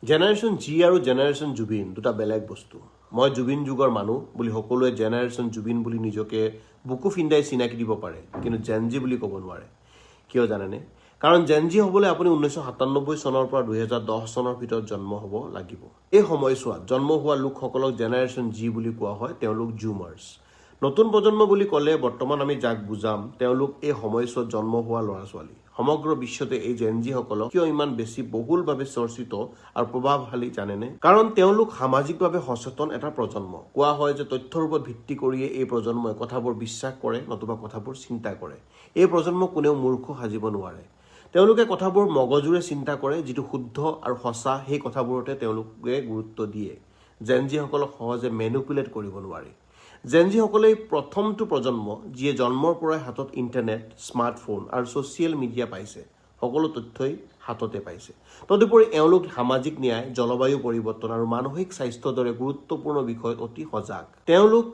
Generation G আৰু generation Zubeen দুটা বেলেগ বস্তু। মই জুবিন যুগৰ মানুহ বুলি সকলোৱে জেনাৰেশ্যন জুবিন বুলি নিজকে বুকু ফিন্দাই চিনাকি দিব পাৰে, কিন্তু জেনজি বুলি ক'ব নোৱাৰে। কিয় জানেনে? কাৰণ জেনজি হ'বলৈ আপুনি 1997 চনৰ পৰা 2010 চনৰ ভিতৰত জন্ম হ'ব লাগিব। এই সময়ছোৱাত জন্ম হোৱা লোকসকলক জেনাৰেশ্যন জি বুলি কোৱা হয়, তেওঁলোক জুমাৰ্ছ। নতুন প্ৰজন্ম বুলি ক'লে বৰ্তমান আমি যাক বুজাম তেওঁলোক এই সময়ছোৱাত জন্ম হোৱা ল'ৰা ছোৱালী। সমগ্ৰ বিশ্বতে এই জেনজিসকলক কিয় ইমান বেছি বহুলভাৱে চৰ্চিত আৰু প্ৰভাৱশালী জানেনে? কাৰণ তেওঁলোক সামাজিকভাৱে সচেতন এটা প্ৰজন্ম। কোৱা হয় যে তথ্যৰ ওপৰত ভিত্তি কৰিয়ে এই প্ৰজন্মই কথাবোৰ বিশ্বাস কৰে নতুবা কথাবোৰ চিন্তা কৰে। এই প্ৰজন্মক কোনেও মূৰ্খ সাজিব নোৱাৰে। তেওঁলোকে কথাবোৰ মগজুৰে চিন্তা কৰে, যিটো শুদ্ধ আৰু সঁচা সেই কথাবোৰতে তেওঁলোকে গুৰুত্ব দিয়ে। জেনজিসকলক সহজে মেনিপুলেট কৰিব নোৱাৰে। জেনজিসকলেই প্ৰথমটো প্ৰজন্ম যিয়ে জন্মৰ পৰাই হাতত ইণ্টাৰনেট, স্মাৰ্টফোন আৰু ছ'চিয়েল মিডিয়া পাইছে। সকলো তথ্যই হাততে পাইছে। তদুপৰি এওঁলোক সামাজিক ন্যায়, জলবায়ু পৰিৱৰ্তন আৰু মানসিক স্বাস্থ্যৰ দৰে গুৰুত্বপূৰ্ণ বিষয়ত অতি সজাগ। তেওঁলোক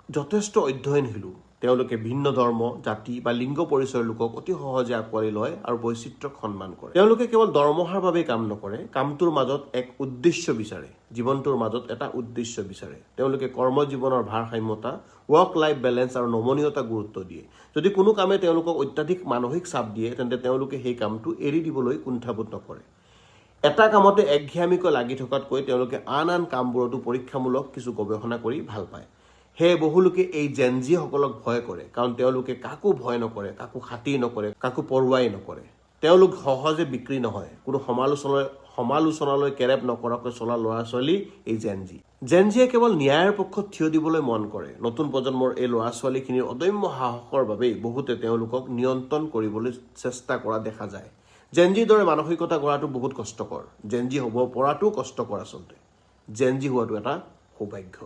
যথেষ্ট অধ্যয়নশীলো। তেওঁলোকে ভিন্ন ধৰ্ম, জাতি বা লিংগ পৰিচয়ৰ লোকক অতি সহজে আঁকোৱালি লয় আৰু বৈচিত্ৰ্যক সন্মান কৰে। তেওঁলোকে কেৱল দৰমহাৰ বাবেই কাম নকৰে, কামটোৰ মাজত এক উদ্দেশ্য বিচাৰে, জীৱনটোৰ মাজত এটা উদ্দেশ্য বিচাৰে। তেওঁলোকে কৰ্মজীৱনৰ ভাৰসাম্যতা, ৱৰ্ক লাইফ বেলেঞ্চ আৰু নমনীয়তা গুৰুত্ব দিয়ে। যদি কোনো কামে তেওঁলোকক অত্যাধিক মানসিক চাপ দিয়ে, তেন্তে তেওঁলোকে সেই কামটো এৰি দিবলৈ কুণ্ঠাবোধ নকৰে। এটা কামতে একঘেয়ামীকৈ লাগি থকাতকৈ তেওঁলোকে আন কামবোৰতো পৰীক্ষামূলক কিছু গৱেষণা কৰি ভাল পায়। সেয়ে বহুলোকে এই জেনজিসকলক ভয় কৰে, কাৰণ তেওঁলোকে কাকো ভয় নকৰে, কাকো খাতিৰ নকৰে, কাকো পৰোৱাই নকৰে। তেওঁলোক সহজে বিক্ৰী নহয়। কোনো সমালোচনালৈ কেৰেপ নকৰাকৈ চলা ল'ৰা ছোৱালী এই জেনজি। জেনজিয়ে কেৱল ন্যায়ৰ পক্ষত থিয় দিবলৈ মন কৰে। নতুন প্ৰজন্মৰ এই ল'ৰা ছোৱালীখিনিৰ অদম্য সাহসৰ বাবেই বহুতে তেওঁলোকক নিয়ন্ত্ৰণ কৰিবলৈ চেষ্টা কৰা দেখা যায়। জেনজিৰ দৰে মানসিকতা গঢ়াটো বহুত কষ্টকৰ। জেনজি হ'ব পৰাটোও কষ্টকৰ আচলতে। জেনজি হোৱাটো এটা সৌভাগ্য।